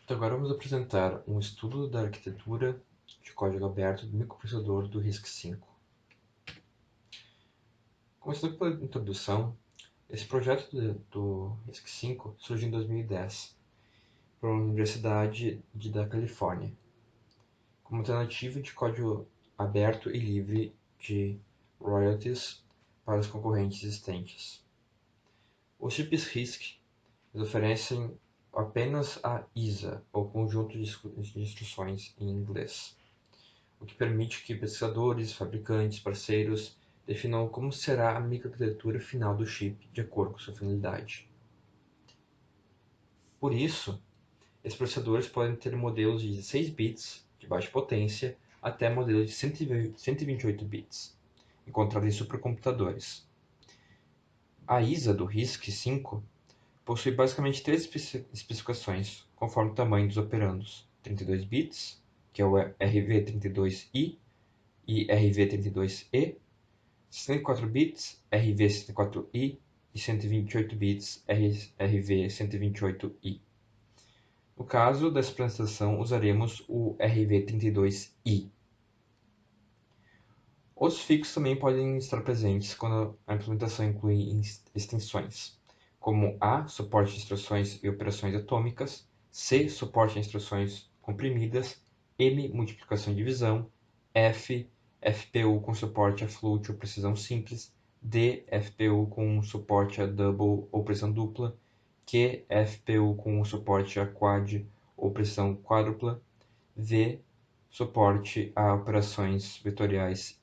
Então agora vamos apresentar um estudo da arquitetura de código aberto do microprocessador do RISC-V. Começando pela introdução, esse projeto do RISC-V surgiu em 2010 para a Universidade da Califórnia, como alternativa de código aberto e livre de royalties para os concorrentes existentes. Os chips RISC oferecem apenas a ISA, ou conjunto de instruções em inglês, o que permite que pesquisadores, fabricantes, parceiros definam como será a microarquitetura final do chip de acordo com sua finalidade. Por isso, esses processadores podem ter modelos de 16 bits de baixa potência até modelos de 128 bits, encontrados em supercomputadores. A ISA do RISC-V possui basicamente três especificações, conforme o tamanho dos operandos: 32 bits, que é o RV32I e RV32E, 64 bits, RV64I e 128 bits, RV128I. No caso dessa apresentação, usaremos o RV32I. Outros fixos também podem estar presentes quando a implementação inclui extensões, como A, suporte a instruções e operações atômicas, C, suporte a instruções comprimidas, M, multiplicação e divisão, F, FPU com suporte a float ou precisão simples, D, FPU com suporte a double ou precisão dupla, Q, FPU com suporte a quad ou precisão quádrupla, V, suporte a operações vetoriais,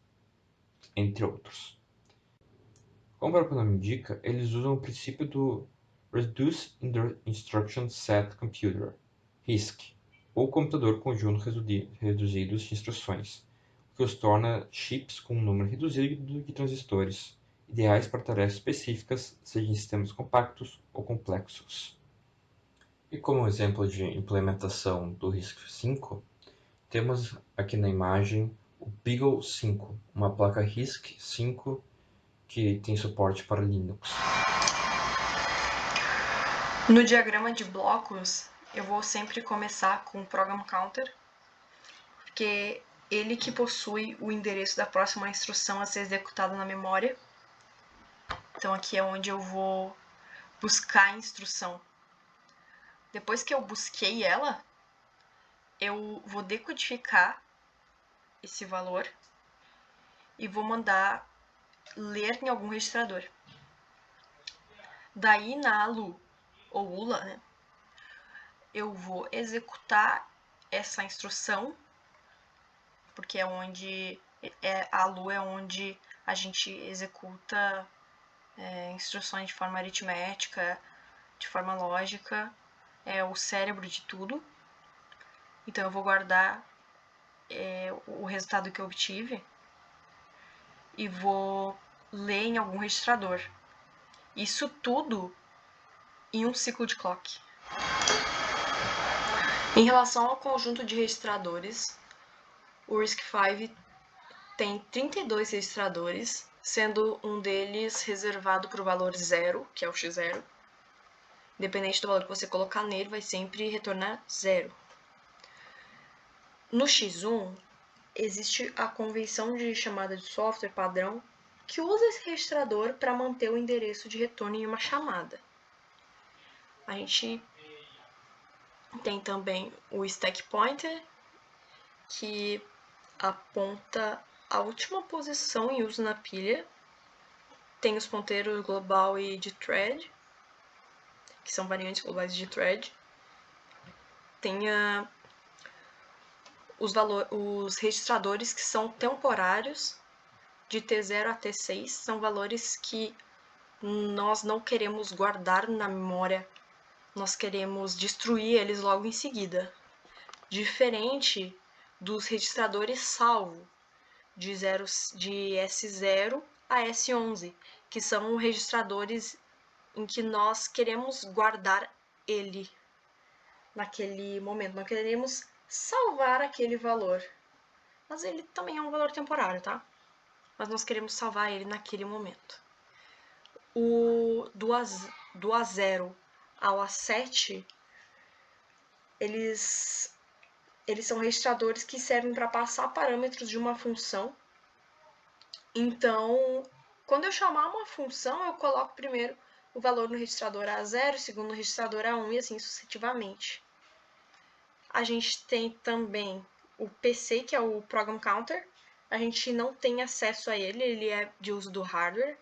entre outros. Como o próprio nome indica, eles usam o princípio do Reduced Instruction Set Computer, RISC, ou computador conjunto reduzido de instruções, o que os torna chips com um número reduzido de transistores, ideais para tarefas específicas, seja em sistemas compactos ou complexos. E como exemplo de implementação do RISC-V, temos aqui na imagem o Beagle 5, uma placa RISC-V que tem suporte para Linux. No diagrama de blocos, eu vou sempre começar com o Program Counter, porque ele que possui o endereço da próxima instrução a ser executada na memória. Então aqui é onde eu vou buscar a instrução. Depois que eu busquei ela, eu vou decodificar esse valor e vou mandar ler em algum registrador. Daí na ALU ou ULA, né, eu vou executar essa instrução, porque é onde a ALU é onde a gente executa instruções de forma aritmética, de forma lógica, é o cérebro de tudo. Então eu vou guardar o resultado que eu obtive e vou ler em algum registrador. Isso tudo em um ciclo de clock. Em relação ao conjunto de registradores, o RISC-V tem 32 registradores, sendo um deles reservado para o valor 0, que é o x0. Independente do valor que você colocar nele, vai sempre retornar 0. No x1, existe a convenção de chamada de software padrão que usa esse registrador para manter o endereço de retorno em uma chamada. A gente tem também o stack pointer, que aponta a última posição em uso na pilha. Tem os ponteiros global e de thread, que são variantes globais de thread. Tem os registradores que são temporários, de T0 a T6, são valores que nós não queremos guardar na memória, nós queremos destruir eles logo em seguida. Diferente dos registradores salvo, de S0 a S11, que são registradores em que nós queremos guardar ele naquele momento, nós queremos salvar aquele valor. Mas ele também é um valor temporário, tá? Mas nós queremos salvar ele naquele momento. Do A0 ao A7 eles são registradores que servem para passar parâmetros de uma função. Então, quando eu chamar uma função, eu coloco primeiro o valor no registrador A0, segundo no registrador A1 e assim sucessivamente. A gente tem também o PC, que é o Program Counter. A gente não tem acesso a ele, ele é de uso do hardware.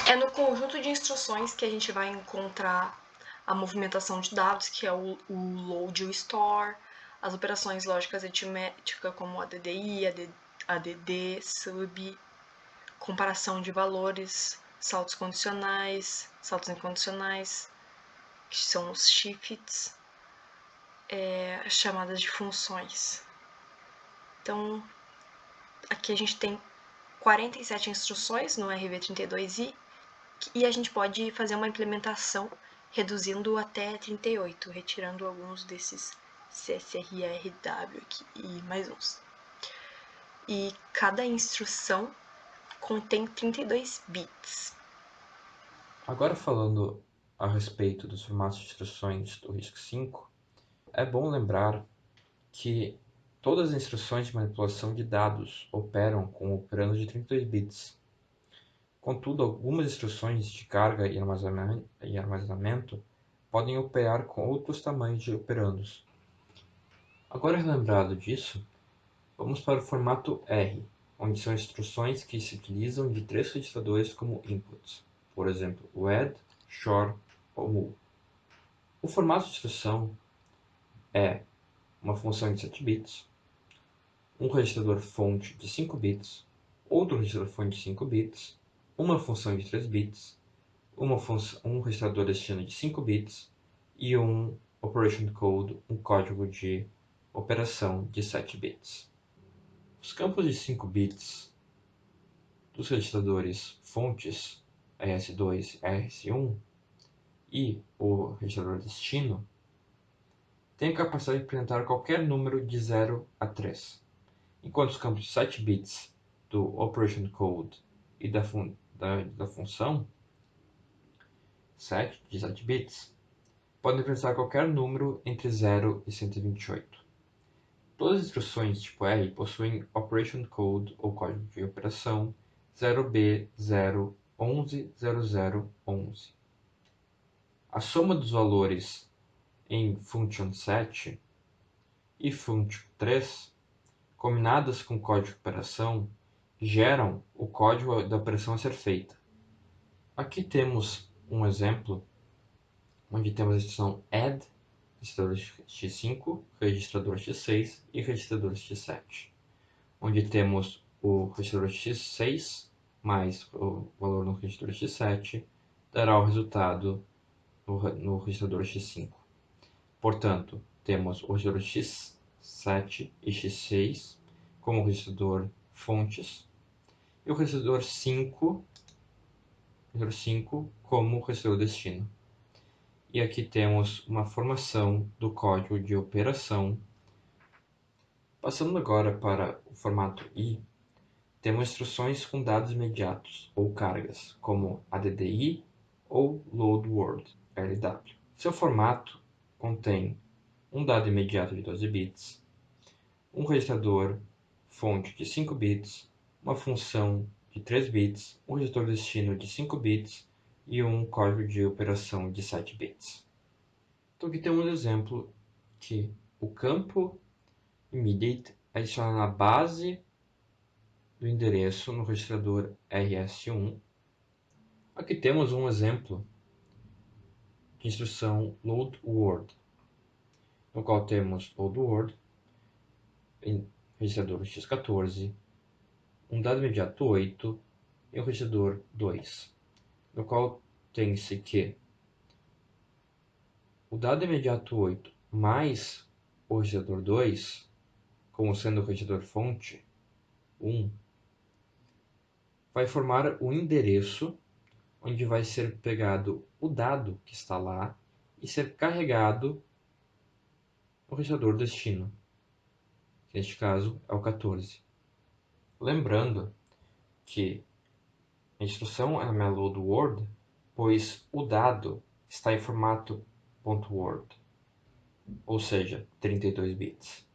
É no conjunto de instruções que a gente vai encontrar a movimentação de dados, que é o load e o store, as operações lógicas aritméticas como ADDI, ADD, sub, comparação de valores, saltos condicionais, saltos incondicionais, que são os shifts, as chamadas de funções. Então, aqui a gente tem 47 instruções no RV32i e a gente pode fazer uma implementação reduzindo até 38, retirando alguns desses CSRRW aqui e mais uns. E cada instrução contém 32 bits. Agora falando a respeito dos formatos de instruções do RISC-V, é bom lembrar que todas as instruções de manipulação de dados operam com operandos de 32 bits. Contudo, algumas instruções de carga e armazenamento podem operar com outros tamanhos de operandos. Agora, relembrado disso, vamos para o formato R, onde são instruções que se utilizam de 3 registradores como inputs, por exemplo, o add, shor ou move. O formato de instrução é uma função de 7 bits, um registrador fonte de 5 bits, outro registrador fonte de 5 bits, uma função de 3 bits, um registrador destino de 5 bits e um operation code, um código de operação de 7 bits. Os campos de 5 bits dos registradores fontes RS2 e RS1 e o registrador destino têm a capacidade de representar qualquer número de 0 a 3, enquanto os campos de 7 bits do operation code e da função 7 de 7 bits podem representar qualquer número entre 0 e 128. Todas as instruções tipo R possuem operation code ou código de operação 0B0110011. A soma dos valores em function 7 e function 3, combinadas com o código de operação, geram o código da operação a ser feita. Aqui temos um exemplo onde temos a instrução add, registrador x5, registrador x6 e registrador x7, onde temos o registrador x6 mais o valor no registrador x7 dará o resultado no registrador x5. Portanto, temos o registrador x7 e x6 como registrador fontes e o registrador 5 como registrador destino. E aqui temos uma formação do código de operação. Passando agora para o formato I, temos instruções com dados imediatos ou cargas, como ADDI ou Load Word, LW. Seu formato contém um dado imediato de 12 bits, um registrador fonte de 5 bits, uma função de 3 bits, um registrador destino de 5 bits e um código de operação de 7 bits. Então aqui temos um exemplo que o campo immediate é adicionado na base do endereço no registrador RS1. Aqui temos um exemplo de instrução load word, no qual temos load word em registrador x14, um dado imediato 8 e um registrador 2, no qual tem-se que o dado imediato 8 mais o registrador 2, como sendo o registrador fonte 1, vai formar o endereço onde vai ser pegado o dado que está lá e ser carregado no registrador destino, que neste caso é o 14. Lembrando que a instrução é uma load word, pois o dado está em formato .word, ou seja, 32 bits.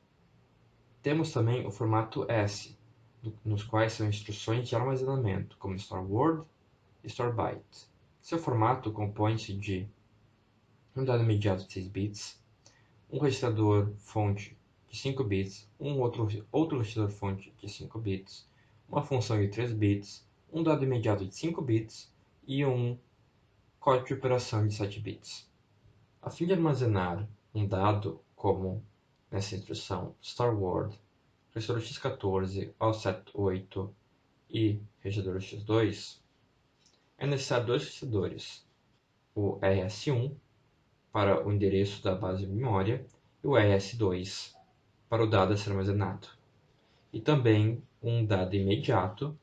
Temos também o formato S, nos quais são instruções de armazenamento, como store word e store byte. Seu formato compõe-se de um dado imediato de 6 bits, um registrador fonte de 5 bits, outro registrador fonte de 5 bits, uma função de 3 bits, um dado imediato de 5 bits e um código de operação de 7 bits. A fim de armazenar um dado, como nessa instrução store word, registrador x14, offset 8 e registrador x2, é necessário dois registradores, o ES1 para o endereço da base de memória e o ES2 para o dado a ser armazenado, e também um dado imediato,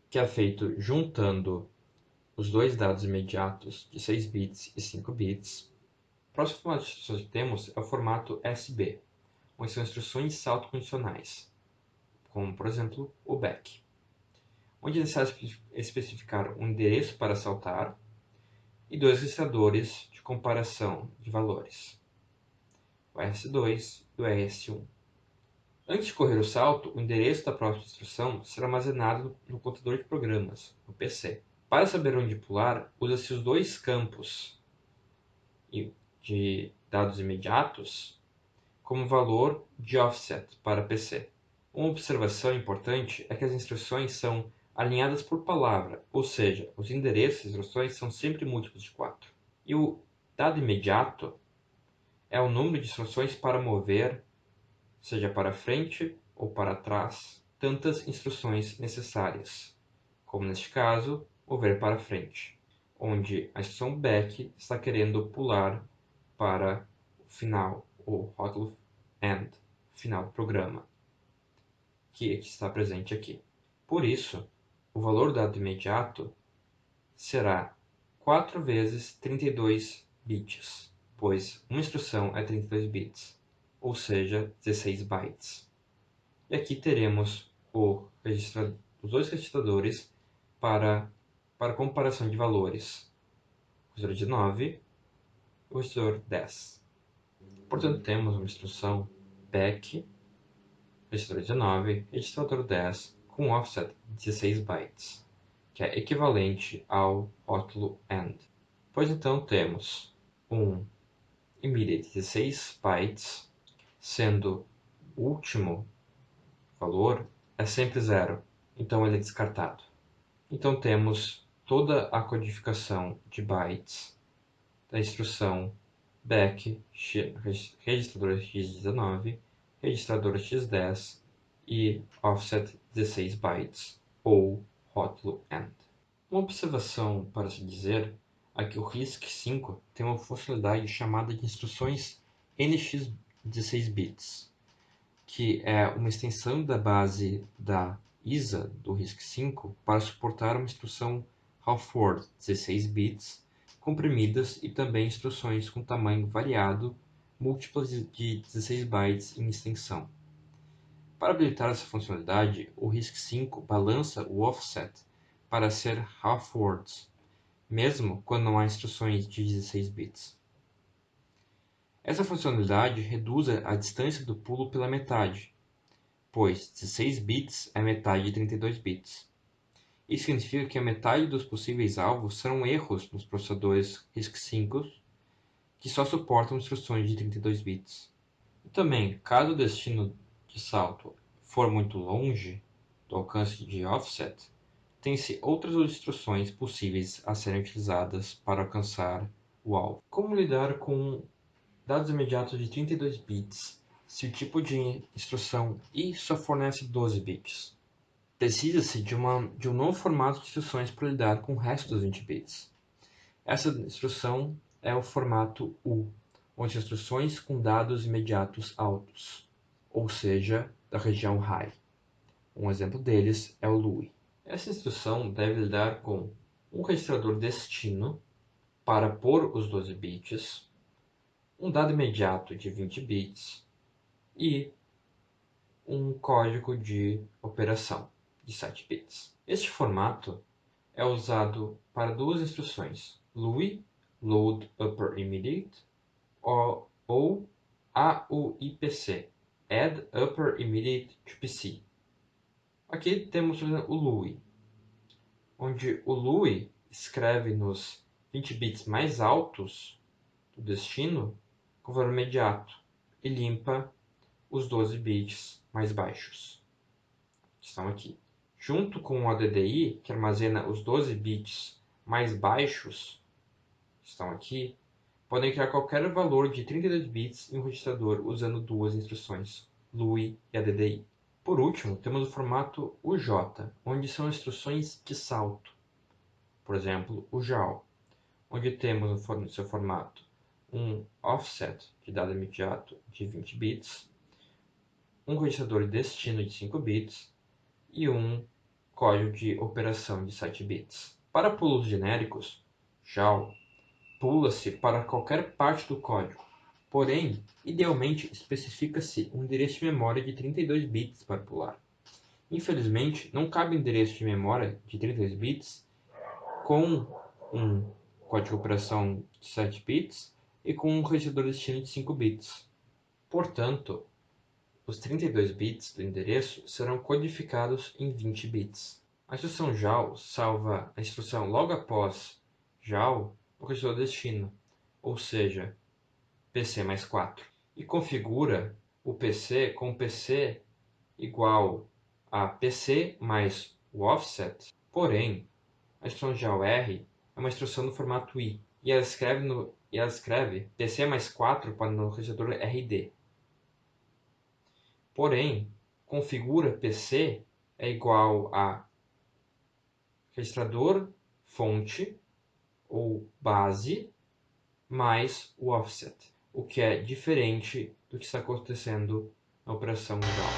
que é feito juntando os dois dados imediatos de 6 bits e 5 bits. O próximo formato de instruções que temos é o formato SB, onde são instruções de salto condicionais, como por exemplo o back, onde é necessário especificar um endereço para saltar e dois registradores de comparação de valores, o ES2 e o ES1. Antes de correr o salto, o endereço da próxima instrução será armazenado no contador de programas, no PC. Para saber onde pular, usa-se os dois campos de dados imediatos como valor de offset para PC. Uma observação importante é que as instruções são alinhadas por palavra, ou seja, os endereços das instruções são sempre múltiplos de 4. E o dado imediato é o número de instruções para mover, seja para frente ou para trás, tantas instruções necessárias, como neste caso, mover para frente, onde a instrução back está querendo pular para o final, ou rótulo end, final do programa, que está presente aqui. Por isso, o valor do dado imediato será 4 vezes 32 bits, pois uma instrução é 32 bits, ou seja, 16 bytes. E aqui teremos os dois registradores para comparação de valores, o registrador de 9 e o registrador 10. Portanto, temos uma instrução back, registrador de 9, registrador 10 com offset de 16 bytes, que é equivalente ao rótulo end. Pois então temos um immediate de 16 bytes, sendo o último valor é sempre 0, então ele é descartado. Então temos toda a codificação de bytes da instrução back, registrador x19, registrador x10 e offset 16 bytes, ou rótulo end. Uma observação para se dizer é que o RISC-V tem uma funcionalidade chamada de instruções NX16 bits, que é uma extensão da base da ISA do RISC-V para suportar uma instrução half-word 16 bits comprimidas e também instruções com tamanho variado, múltiplas de 16 bytes em extensão. Para habilitar essa funcionalidade, o RISC-V balança o offset para ser half-words, mesmo quando não há instruções de 16 bits. Essa funcionalidade reduz a distância do pulo pela metade, pois 16 bits é metade de 32 bits. Isso significa que a metade dos possíveis alvos serão erros nos processadores RISC-V que só suportam instruções de 32 bits. E também, caso o destino de salto for muito longe do alcance de offset, tem-se outras instruções possíveis a serem utilizadas para alcançar o alvo. Como lidar com dados imediatos de 32 bits se o tipo de instrução I só fornece 12 bits? Precisa-se de um novo formato de instruções para lidar com o resto dos 20 bits. Essa instrução é o formato U, onde as instruções com dados imediatos altos, ou seja, da região high. Um exemplo deles é o LUI. Essa instrução deve lidar com um registrador destino para pôr os 12 bits, um dado imediato de 20 bits e um código de operação de 7 bits. Este formato é usado para duas instruções, LUI, Load Upper Immediate, ou AUIPC, Add Upper Immediate to PC. Aqui temos o LUI, onde o LUI escreve nos 20 bits mais altos do destino com valor imediato e limpa os 12 bits mais baixos, que estão aqui. Junto com o ADDI, que armazena os 12 bits mais baixos, que estão aqui, podem criar qualquer valor de 32 bits em um registrador usando duas instruções, LUI e ADDI. Por último, temos o formato UJ, onde são instruções de salto. Por exemplo, o JAL, onde temos no seu formato um offset de dado imediato de 20 bits, um registrador de destino de 5 bits e um código de operação de 7 bits. Para pulos genéricos, JAL pula-se para qualquer parte do código, porém, idealmente especifica-se um endereço de memória de 32 bits para pular. Infelizmente, não cabe um endereço de memória de 32 bits com um código de operação de 7 bits e com um registrador de destino de 5 bits. Portanto, os 32 bits do endereço serão codificados em 20 bits. A instrução JAL salva a instrução logo após JAL no registrador de destino, ou seja, PC mais 4, e configura o PC com PC igual a PC mais o offset. Porém, a instrução JAL R é uma instrução no formato I, e ela escreve PC mais 4 para o registrador RD. Porém, configura PC é igual a registrador fonte ou base mais o offset, o que é diferente do que está acontecendo na operação JAL.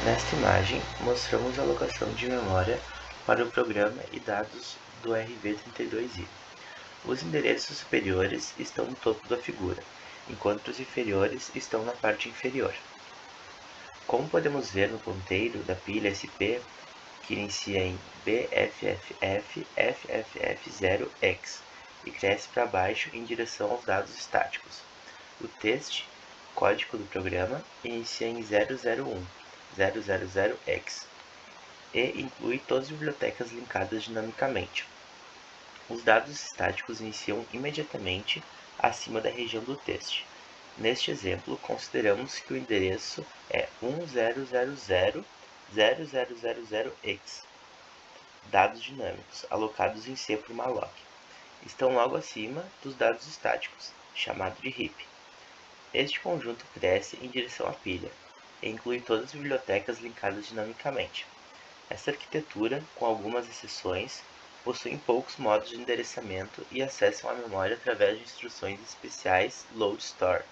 Nesta imagem, mostramos a alocação de memória para o programa e dados do RV32i. Os endereços superiores estão no topo da figura, enquanto os inferiores estão na parte inferior. Como podemos ver no ponteiro da pilha SP, que inicia em BFFF-FFF0X e cresce para baixo em direção aos dados estáticos. O test, código do programa, inicia em 001, 000X e inclui todas as bibliotecas linkadas dinamicamente. Os dados estáticos iniciam imediatamente acima da região do teste. Neste exemplo, consideramos que o endereço é 10000000x. Dados dinâmicos, alocados em C por malloc, estão logo acima dos dados estáticos, chamado de heap. Este conjunto cresce em direção à pilha e inclui todas as bibliotecas linkadas dinamicamente. Esta arquitetura, com algumas exceções, possui poucos modos de endereçamento e acessam a memória através de instruções especiais load store,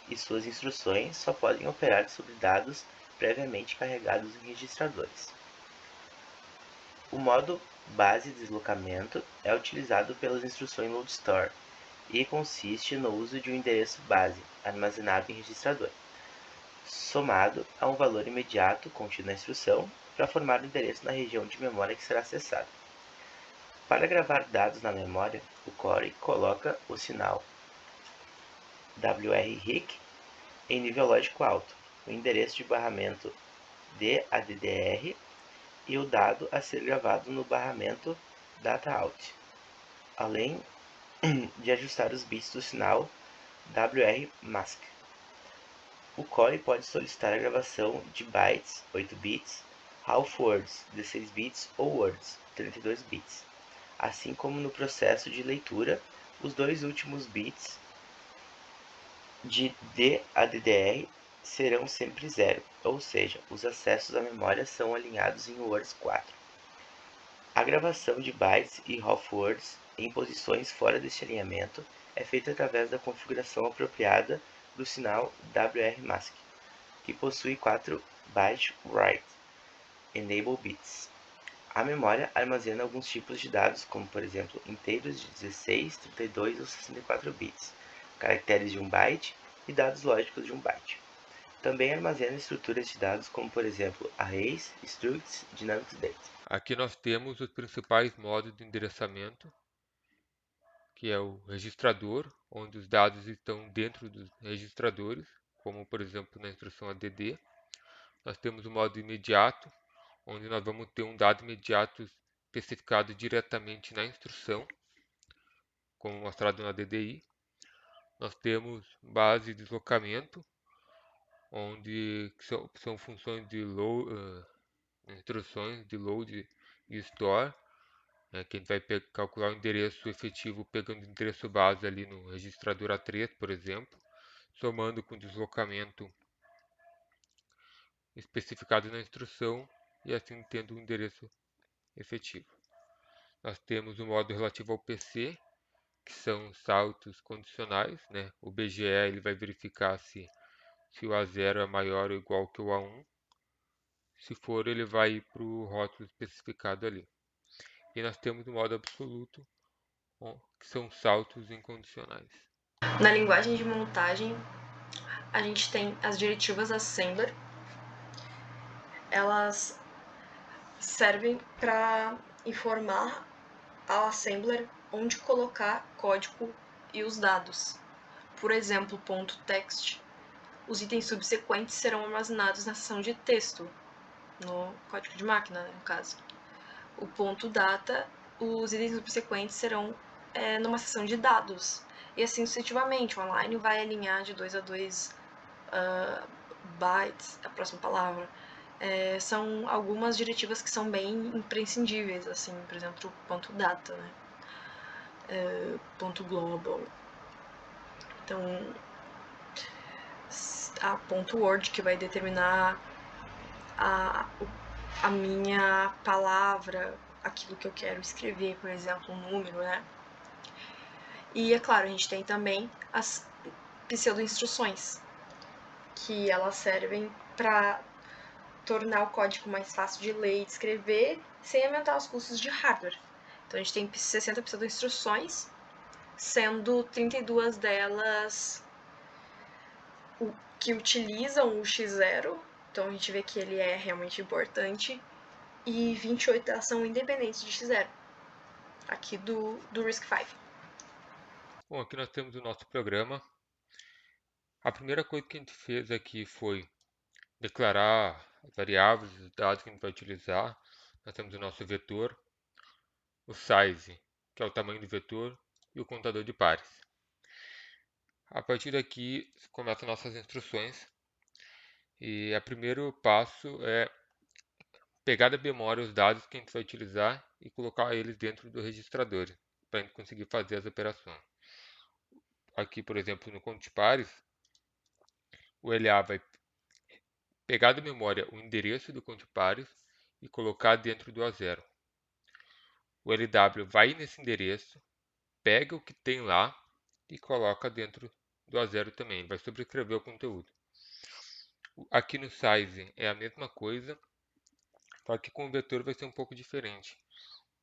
e suas instruções só podem operar sobre dados previamente carregados em registradores. O modo base de deslocamento é utilizado pelas instruções load store e consiste no uso de um endereço base armazenado em registrador, somado a um valor imediato contido na instrução para formar o endereço na região de memória que será acessada. Para gravar dados na memória, o Core coloca o sinal WR-HIC em nível lógico alto, o endereço de barramento DADDR e o dado a ser gravado no barramento DataOut, além de ajustar os bits do sinal WR-mask. O Core pode solicitar a gravação de bytes, 8 bits, half words, 16 bits ou words, 32 bits. Assim como no processo de leitura, os dois últimos bits de DADDR serão sempre 0, ou seja, os acessos à memória são alinhados em words 4. A gravação de bytes e half words em posições fora deste alinhamento é feita através da configuração apropriada do sinal WR-mask, que possui 4 byte write enable bits. A memória armazena alguns tipos de dados, como por exemplo inteiros de 16, 32 ou 64 bits, caracteres de 1 byte e dados lógicos de 1 byte. Também armazena estruturas de dados como por exemplo arrays, structs, dynamic data. Aqui nós temos os principais modos de endereçamento que é o registrador, onde os dados estão dentro dos registradores, como por exemplo na instrução add. Nós temos o modo imediato, onde nós vamos ter um dado imediato especificado diretamente na instrução, como mostrado na DDI. Nós temos base de deslocamento, onde são funções de instruções de load e store, que a gente vai calcular o endereço efetivo pegando o endereço base ali no registrador A3, por exemplo, somando com o deslocamento especificado na instrução e assim tendo o endereço efetivo. Nós temos o modo relativo ao PC, que são saltos condicionais, né? O BGE ele vai verificar se o A0 é maior ou igual que o A1. Se for, ele vai para o rótulo especificado ali. E nós temos o modo absoluto, que são saltos incondicionais. Na linguagem de montagem, a gente tem as diretivas assembler. Elas servem para informar ao assembler onde colocar código e os dados. Por exemplo, .text, os itens subsequentes serão armazenados na seção de texto, no código de máquina, no caso. O .data, os itens subsequentes serão numa seção de dados. E assim sucessivamente, o online vai alinhar de 2 a 2 bytes, a próxima palavra. São algumas diretivas que são bem imprescindíveis, assim, por exemplo, o .data, né? .global. Então, a .word, que vai determinar a minha palavra, aquilo que eu quero escrever, por exemplo, um número, né? E, é claro, a gente tem também as pseudo-instruções, que elas servem para tornar o código mais fácil de ler e de escrever, sem aumentar os custos de hardware. Então, a gente tem 60 pseudo-instruções, sendo 32 delas que utilizam o X0, então a gente vê que ele é realmente importante, e 28 delas são independentes de X0, aqui do RISC-V. Bom, aqui nós temos o nosso programa. A primeira coisa que a gente fez aqui foi declarar as variáveis, os dados que a gente vai utilizar. Nós temos o nosso vetor, o size, que é o tamanho do vetor, e o contador de pares. A partir daqui começam nossas instruções. E o primeiro passo é pegar da memória os dados que a gente vai utilizar e colocar eles dentro do registrador, para a gente conseguir fazer as operações. Aqui, por exemplo, no conto de pares, o LA vai pegar da memória o endereço do conto de pares e colocar dentro do A0. O LW vai nesse endereço, pega o que tem lá e coloca dentro do A0 também, vai sobrescrever o conteúdo. Aqui no size é a mesma coisa, só que com o vetor vai ser um pouco diferente,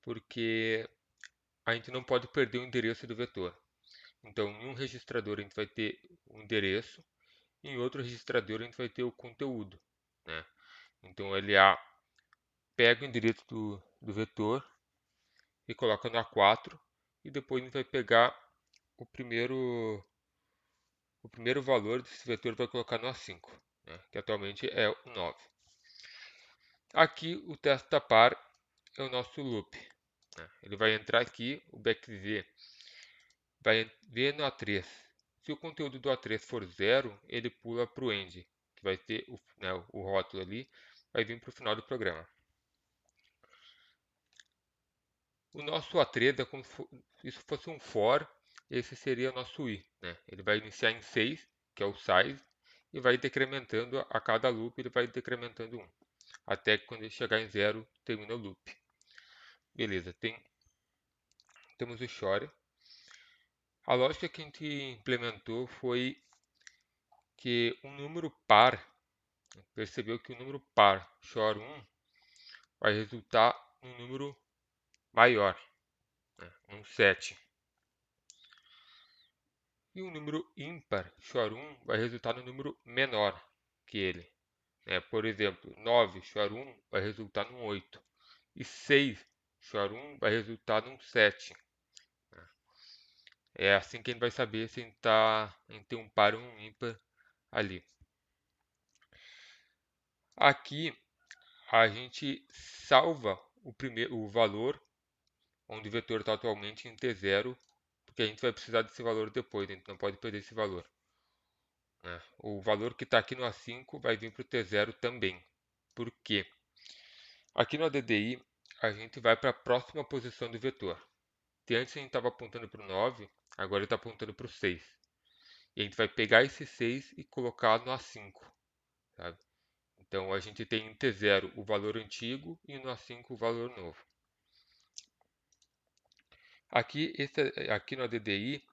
porque a gente não pode perder o endereço do vetor. Então, em um registrador a gente vai ter o endereço, e em outro registrador a gente vai ter o conteúdo, né? Então, o LA pega o endereço do vetor e coloca no A4, e depois a gente vai pegar o primeiro valor desse vetor e vai colocar no A5, né? Que atualmente é o 9. Aqui o testa par é o nosso loop, né? Ele vai entrar aqui, o backz vai ver no A3. Se o conteúdo do A3 for 0, ele pula para o end, que vai ter o rótulo ali, vai vir para o final do programa. O nosso A3 é como se isso fosse um for, esse seria o nosso i, né? Ele vai iniciar em 6, que é o size, e vai decrementando a cada loop, ele vai decrementando 1, até que quando ele chegar em 0, termina o loop. Beleza, temos o shore. A lógica que a gente implementou foi que um número par, percebeu que o número par shore 1 vai resultar num número maior, né? Um 7. E um número ímpar shore 1 vai resultar num número menor que ele. Por exemplo, 9 shore 1 vai resultar num 8. E 6 shore 1 vai resultar num 7. É assim que a gente vai saber se a gente tem um par ou um ímpar ali. Aqui a gente salva o valor onde o vetor está atualmente em T0, porque a gente vai precisar desse valor depois, a gente não pode perder esse valor, né? O valor que está aqui no A5 vai vir para o T0 também. Por quê? Aqui no ADDI, a gente vai para a próxima posição do vetor. Se antes a gente estava apontando para o 9, agora ele está apontando para o 6. E a gente vai pegar esse 6 e colocar no A5, sabe? Então a gente tem em T0 o valor antigo e no A5 o valor novo. Aqui no ADDI,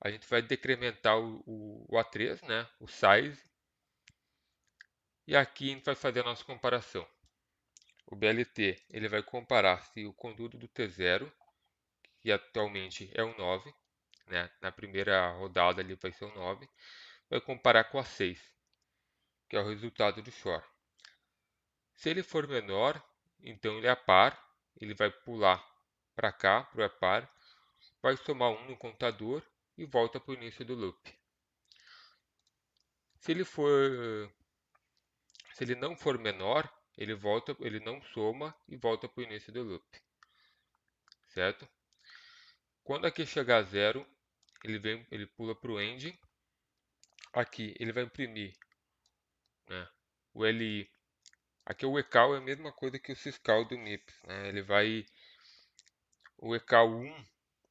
a gente vai decrementar o A3, né? O size. E aqui a gente vai fazer a nossa comparação. O BLT ele vai comparar se o conteúdo do T0, que atualmente é um 9, né? Na primeira rodada ele vai ser um 9, vai comparar com a 6, que é o resultado do shor. Se ele for menor, então ele é par, ele vai pular para cá, para o par, vai somar 1 no contador e volta para o início do loop. Se ele não for menor, ele não soma e volta para o início do loop, certo? Quando aqui chegar a 0, ele pula para o end. Aqui ele vai imprimir, né, o LI. Aqui o ecal é a mesma coisa que o syscal do MIPS, né? O ecal 1,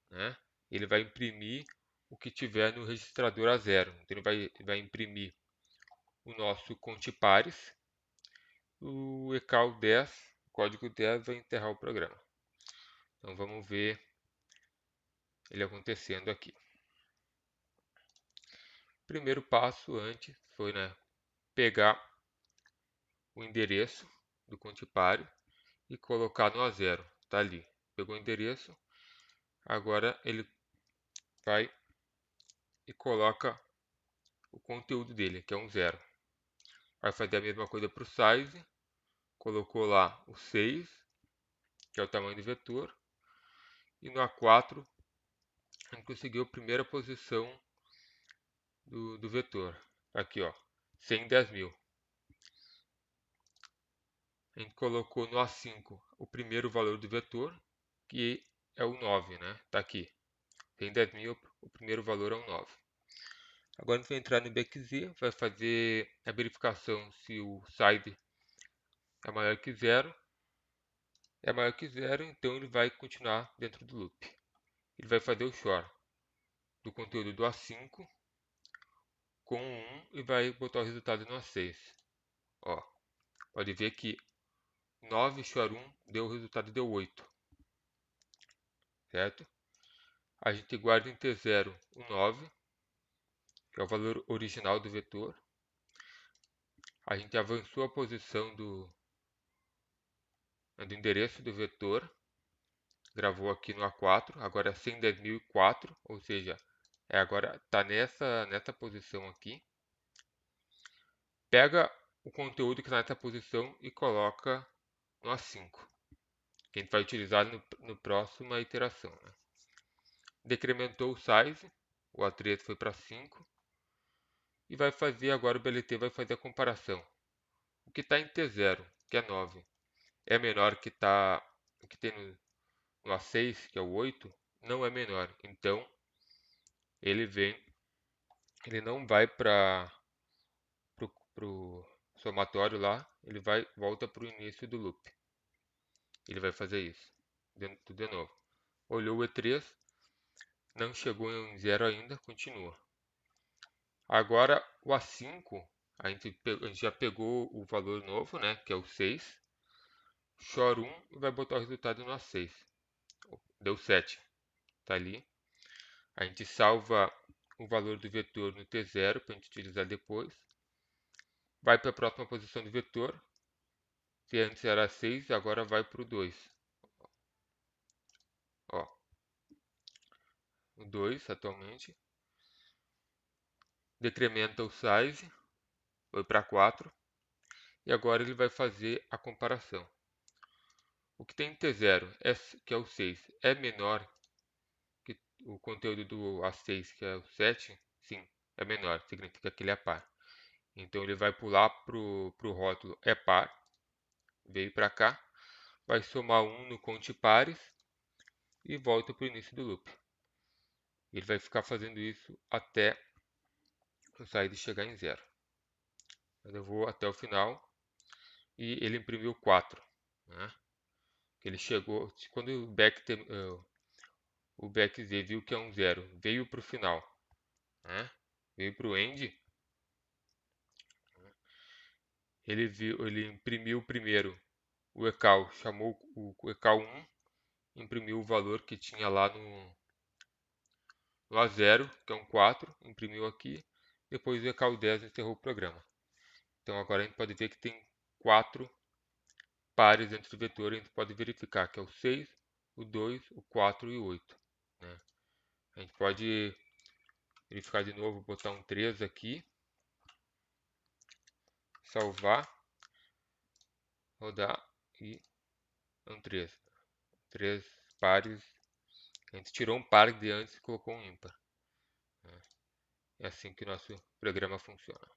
né, ele vai imprimir o que tiver no registrador a 0. Então ele vai imprimir o nosso conte-pares. O ecal 10, o código 10 vai enterrar o programa. Então vamos ver ele acontecendo aqui. Primeiro passo antes foi, né, pegar o endereço do conte-pare e colocar no A0. Está ali. Pegou o endereço, agora ele vai e coloca o conteúdo dele, que é um 0. Vai fazer a mesma coisa para o size, colocou lá o 6, que é o tamanho do vetor, e no A4 a gente conseguiu a primeira posição do vetor. Aqui, ó, 110.000. A gente colocou no A5 o primeiro valor do vetor, que é o 9, né? Tá aqui. 110.000, o primeiro valor é um 9. Agora a gente vai entrar no BackZ, vai fazer a verificação se o size é maior que 0. É maior que 0, então ele vai continuar dentro do loop. Ele vai fazer o shor do conteúdo do A5 com 1 e vai botar o resultado no A6. Ó, pode ver que 9 shor 1 deu o resultado deu 8, certo? A gente guarda em T0 o 9, que é o valor original do vetor. A gente avançou a posição do endereço do vetor, gravou aqui no A4, agora é 110.004, ou seja, agora está nessa posição aqui. Pega o conteúdo que está nessa posição e coloca no A5, que a gente vai utilizar no próxima iteração, né? Decrementou o size, o A3 foi para 5, e vai fazer agora o BLT vai fazer a comparação. O que está em T0, que é 9, é menor que o que tem no A6, que é o 8, não é menor. Então, ele não vai para o somatório lá, ele volta para o início do loop. Ele vai fazer isso, tudo de novo. Olhou o E3, não chegou em 0 ainda, continua. Agora, o A5, a gente já pegou o valor novo, né, que é o 6. Shor 1 e vai botar o resultado no A6. Deu 7. Está ali. A gente salva o valor do vetor no T0 para a gente utilizar depois. Vai para a próxima posição do vetor. Se antes era 6, agora vai para o 2. Ó, o 2 atualmente. Decrementa o size. Foi para 4. E agora ele vai fazer a comparação. O que tem em T0, que é o 6, é menor que o conteúdo do A6, que é o 7, sim, é menor, significa que ele é par. Então ele vai pular para o rótulo é par, veio para cá, vai somar 1 no conte pares e volta para o início do loop. Ele vai ficar fazendo isso até o saída chegar em 0. Eu vou até o final e ele imprimiu 4. Né? Ele chegou, quando o backz viu que é um 0, veio para o final, né? Veio para o end, ele imprimiu primeiro o ecal, chamou o ecal 1, imprimiu o valor que tinha lá no A0, que é um 4, imprimiu aqui, depois o ecal 10 encerrou o programa. Então agora a gente pode ver que tem 4 pares dentro do vetor, a gente pode verificar que é o 6, o 2, o 4 e o 8. Né? A gente pode verificar de novo, botar um 3 aqui, salvar, rodar e um 3. 3 pares, a gente tirou um par de antes e colocou um ímpar. É assim que o nosso programa funciona.